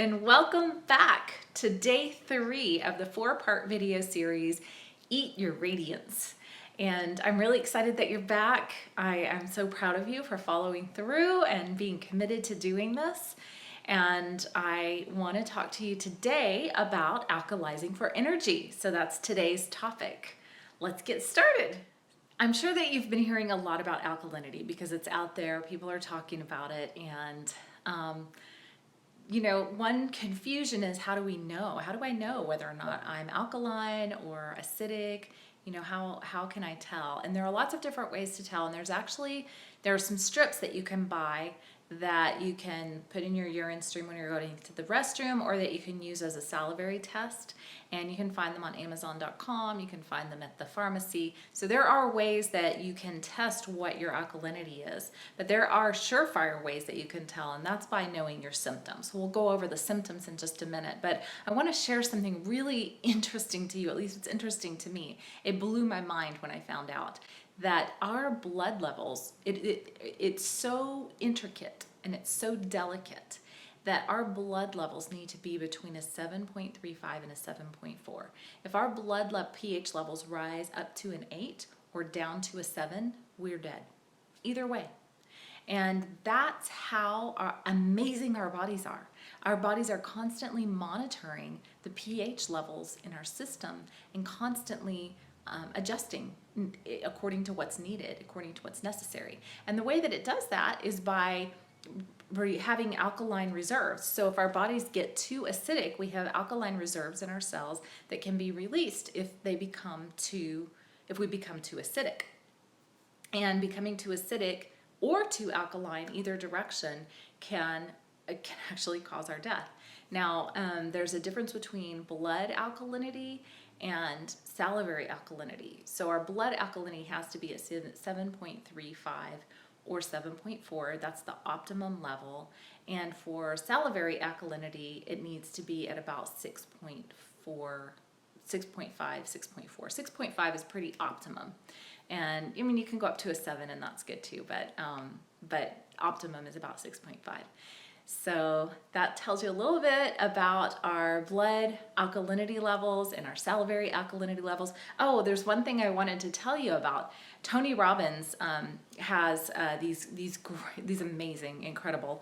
and welcome back to day 3 of the 4-part video series, Eat Your Radiance. And I'm really excited that you're back. I am so proud of you for following through and being committed to doing this. And I want to talk to you today about alkalizing for energy. So that's today's topic. Let's get started. I'm sure that you've been hearing a lot about alkalinity because it's out there, people are talking about it, and one confusion is, how do we know? How do I know whether or not I'm alkaline or acidic? How can I tell? And there are lots of different ways to tell, and there are some strips that you can buy that you can put in your urine stream when you're going to the restroom, or that you can use as a salivary test. And you can find them on Amazon.com, you can find them at the pharmacy. So there are ways that you can test what your alkalinity is, but there are surefire ways that you can tell, and that's by knowing your symptoms. We'll go over the symptoms in just a minute, but I want to share something really interesting to you, at least it's interesting to me. It blew my mind when I found out that our blood levels, it's so intricate and it's so delicate that our blood levels need to be between a 7.35 and a 7.4. If our blood pH levels rise up to an 8 or down to a 7, we're dead. Either way. And that's how amazing our bodies are. Our bodies are constantly monitoring the pH levels in our system and constantly adjusting according to what's needed, according to what's necessary. And the way that it does that is by having alkaline reserves. So if our bodies get too acidic, we have alkaline reserves in our cells that can be released if we become too acidic. And becoming too acidic or too alkaline, either direction, can actually cause our death. Now, there's a difference between blood alkalinity and salivary alkalinity. So our blood alkalinity has to be at 7.35 or 7.4. That's the optimum level. And for salivary alkalinity, it needs to be at about 6.5, 6.4. 6.5 is pretty optimum. And I mean, you can go up to a 7 and that's good too, but optimum is about 6.5. So that tells you a little bit about our blood alkalinity levels and our salivary alkalinity levels. Oh, there's one thing I wanted to tell you about. Tony Robbins has these amazing, incredible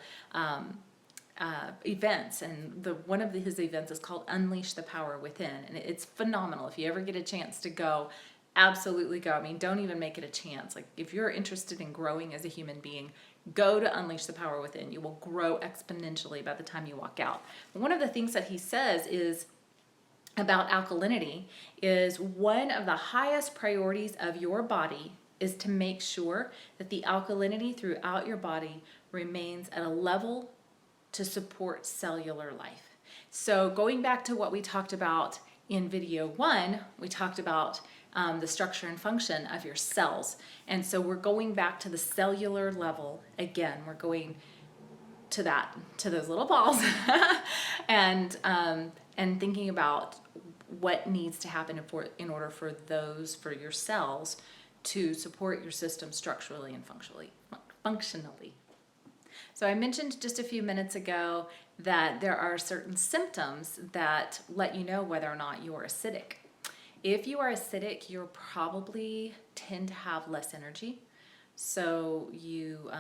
events, and one of his events is called Unleash the Power Within, and it's phenomenal. If you ever get a chance to go, absolutely go. I mean, don't even make it a chance. Like, if you're interested in growing as a human being, go to Unleash the Power Within. You will grow exponentially by the time you walk out. But one of the things that he says is about alkalinity is one of the highest priorities of your body is to make sure that the alkalinity throughout your body remains at a level to support cellular life. So going back to what we talked about in video 1, we talked about the structure and function of your cells. And so we're going back to the cellular level again. We're going to those little balls and thinking about what needs to happen in order for your cells to support your system structurally and functionally. So I mentioned just a few minutes ago that there are certain symptoms that let you know whether or not you're acidic. If you are acidic, you probably tend to have less energy. So your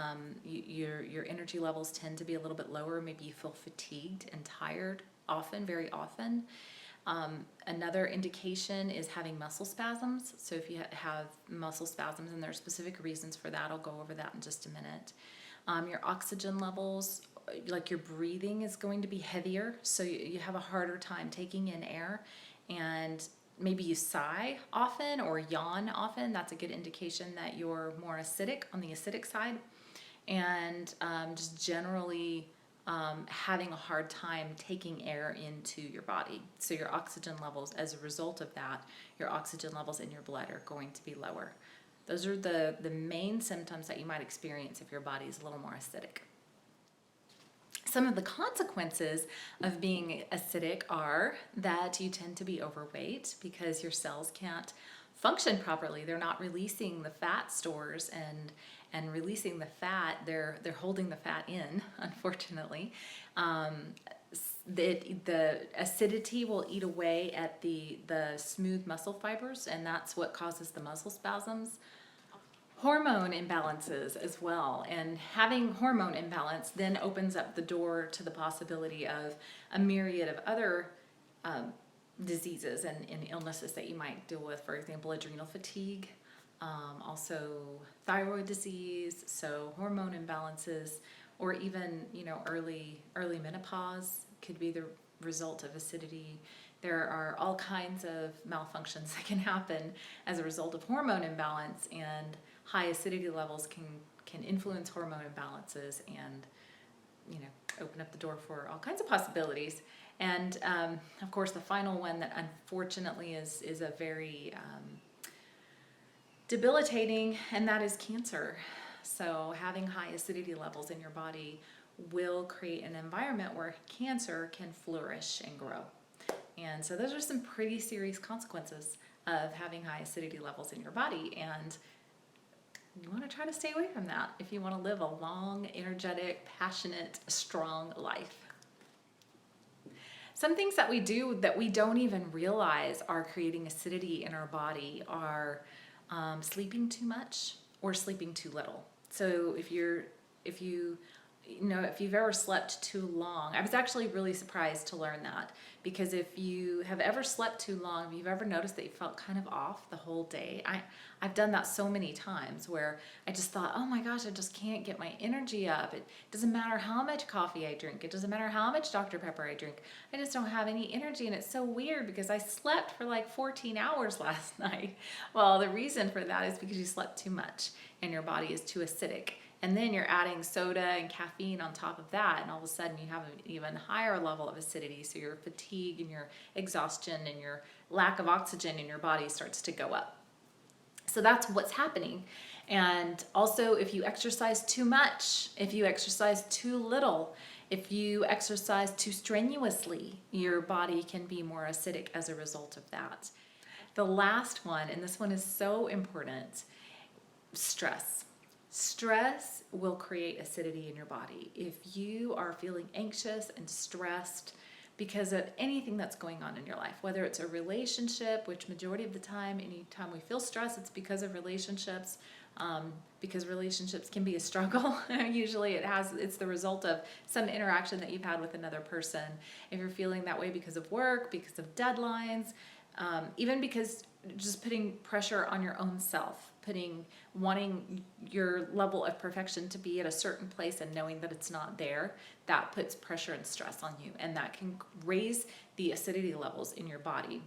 energy levels tend to be a little bit lower. Maybe you feel fatigued and tired very often. Another indication is having muscle spasms. So if you have muscle spasms, and there are specific reasons for that, I'll go over that in just a minute. Your oxygen levels, like your breathing, is going to be heavier. So you have a harder time taking in air, and maybe you sigh often or yawn often. That's a good indication that you're more acidic, on the acidic side. And just generally having a hard time taking air into your body. So your oxygen levels, as a result of that, your oxygen levels in your blood are going to be lower. Those are the main symptoms that you might experience if your body is a little more acidic. Some of the consequences of being acidic are that you tend to be overweight because your cells can't function properly. They're not releasing the fat stores and releasing the fat. They're holding the fat in, unfortunately. the acidity will eat away at the smooth muscle fibers, and that's what causes the muscle spasms. Hormone imbalances as well, and having hormone imbalance then opens up the door to the possibility of a myriad of other diseases and illnesses that you might deal with. For example, adrenal fatigue, also thyroid disease, so hormone imbalances, or even early menopause could be the result of acidity. There are all kinds of malfunctions that can happen as a result of hormone imbalance, and high acidity levels can influence hormone imbalances and open up the door for all kinds of possibilities. And of course, the final one that unfortunately is a very debilitating, and that is cancer. So having high acidity levels in your body will create an environment where cancer can flourish and grow. And so those are some pretty serious consequences of having high acidity levels in your body, and you want to try to stay away from that if you want to live a long, energetic, passionate, strong life. Some things that we do that we don't even realize are creating acidity in our body are sleeping too much or sleeping too little. So if you've ever slept too long, I was actually really surprised to learn that, because if you have ever slept too long, if you've ever noticed that you felt kind of off the whole day, I've done that so many times where I just thought, oh my gosh, I just can't get my energy up. It doesn't matter how much coffee I drink. It doesn't matter how much Dr. Pepper I drink. I just don't have any energy, and it's so weird because I slept for like 14 hours last night. Well, the reason for that is because you slept too much and your body is too acidic. And then you're adding soda and caffeine on top of that, and all of a sudden you have an even higher level of acidity. So your fatigue and your exhaustion and your lack of oxygen in your body starts to go up. So that's what's happening. And also, if you exercise too much, if you exercise too little, if you exercise too strenuously, your body can be more acidic as a result of that. The last one, and this one is so important, stress. Stress will create acidity in your body. If you are feeling anxious and stressed because of anything that's going on in your life, whether it's a relationship, which majority of the time, anytime we feel stress, it's because of relationships, because relationships can be a struggle. Usually it's the result of some interaction that you've had with another person. If you're feeling that way because of work, because of deadlines, even because just putting pressure on your own self, wanting your level of perfection to be at a certain place and knowing that it's not there, that puts pressure and stress on you, and that can raise the acidity levels in your body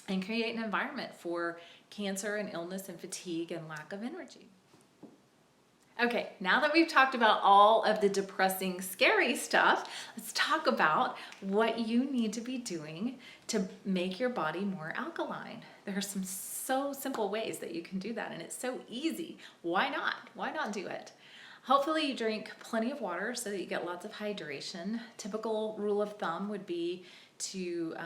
and create an environment for cancer and illness and fatigue and lack of energy. Okay, now that we've talked about all of the depressing, scary stuff, let's talk about what you need to be doing to make your body more alkaline. There are some so simple ways that you can do that, and it's so easy. Why not? Why not do it? Hopefully you drink plenty of water so that you get lots of hydration. Typical rule of thumb would be to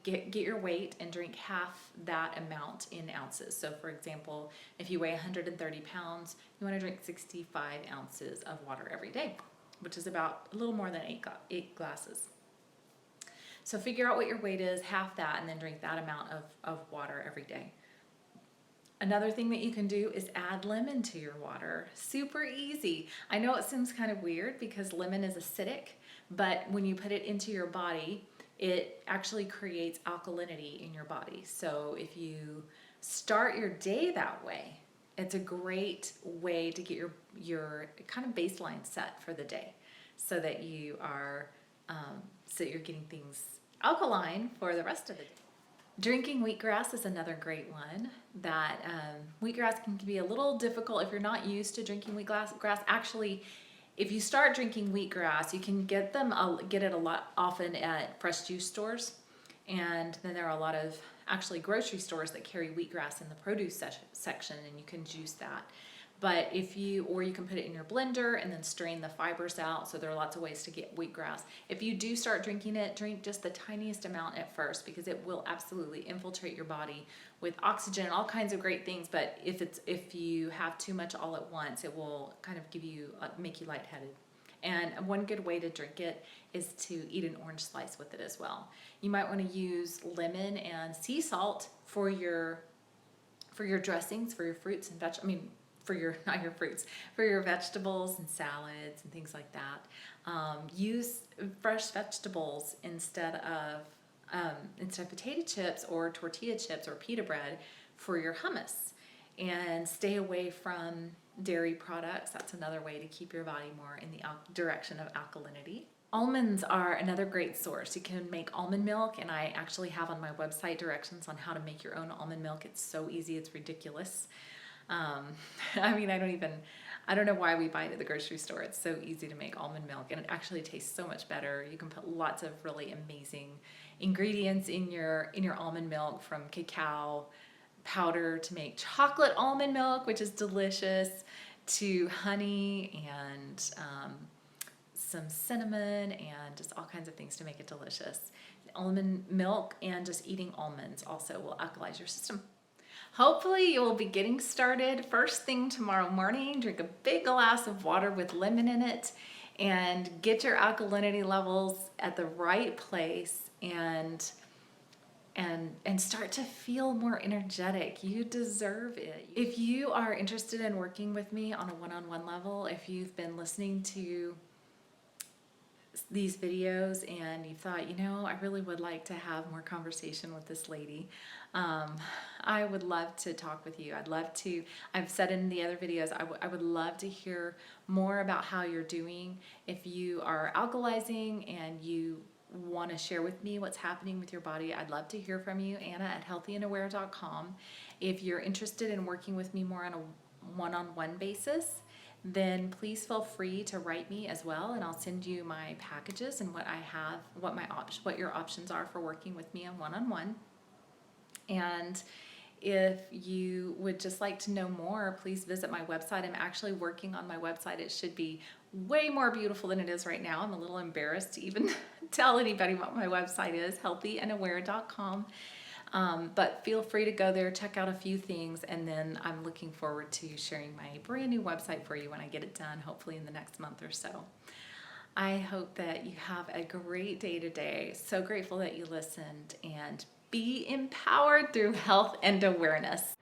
get your weight and drink half that amount in ounces. So for example, if you weigh 130 pounds, you want to drink 65 ounces of water every day, which is about a little more than eight glasses. So figure out what your weight is, half that, and then drink that amount of water every day. Another thing that you can do is add lemon to your water. Super easy. I know it seems kind of weird because lemon is acidic, but when you put it into your body, it actually creates alkalinity in your body. So if you start your day that way, it's a great way to get your kind of baseline set for the day, so that you are so you're getting things alkaline for the rest of the day. Drinking wheatgrass is another great one. That wheatgrass can be a little difficult if you're not used to drinking wheatgrass. Actually, if you start drinking wheatgrass, you can get it a lot often at fresh juice stores, and then there are a lot of actually grocery stores that carry wheatgrass in the produce section, and you can juice that. But or you can put it in your blender and then strain the fibers out. So there are lots of ways to get wheatgrass. If you do start drinking it, drink just the tiniest amount at first, because it will absolutely infiltrate your body with oxygen and all kinds of great things. But if you have too much all at once, it will kind of make you lightheaded. And one good way to drink it is to eat an orange slice with it as well. You might want to use lemon and sea salt for your dressings, for your fruits and for your, not your fruits, for your vegetables and salads and things like that. Use fresh vegetables instead of potato chips or tortilla chips or pita bread for your hummus. And stay away from dairy products. That's another way to keep your body more in the direction of alkalinity. Almonds are another great source. You can make almond milk, and I actually have on my website directions on how to make your own almond milk. It's so easy, it's ridiculous. I don't know why we buy it at the grocery store. It's so easy to make almond milk, and it actually tastes so much better. You can put lots of really amazing ingredients in your almond milk, from cacao powder to make chocolate almond milk, which is delicious, to honey and some cinnamon and just all kinds of things to make it delicious. Almond milk and just eating almonds also will alkalize your system. Hopefully you will be getting started first thing tomorrow morning. Drink a big glass of water with lemon in it and get your alkalinity levels at the right place and start to feel more energetic. You deserve it. If you are interested in working with me on a one-on-one level, if you've been listening to these videos and you thought, I really would like to have more conversation with this lady, I would love to talk with you. I've said in the other videos, I would love to hear more about how you're doing. If you are alkalizing and you want to share with me what's happening with your body, I'd love to hear from you, Anna@healthyandaware.com. If you're interested in working with me more on a one-on-one basis, then please feel free to write me as well, and I'll send you my packages and what I have, what your options are for working with me on one-on-one. And if you would just like to know more, please visit my website. I'm actually working on my website. It should be way more beautiful than it is right now. I'm a little embarrassed to even tell anybody what my website is, healthyandaware.com. But feel free to go there, check out a few things, and then I'm looking forward to sharing my brand new website for you when I get it done, hopefully in the next month or so. I hope that you have a great day today. So grateful that you listened, and be empowered through health and awareness.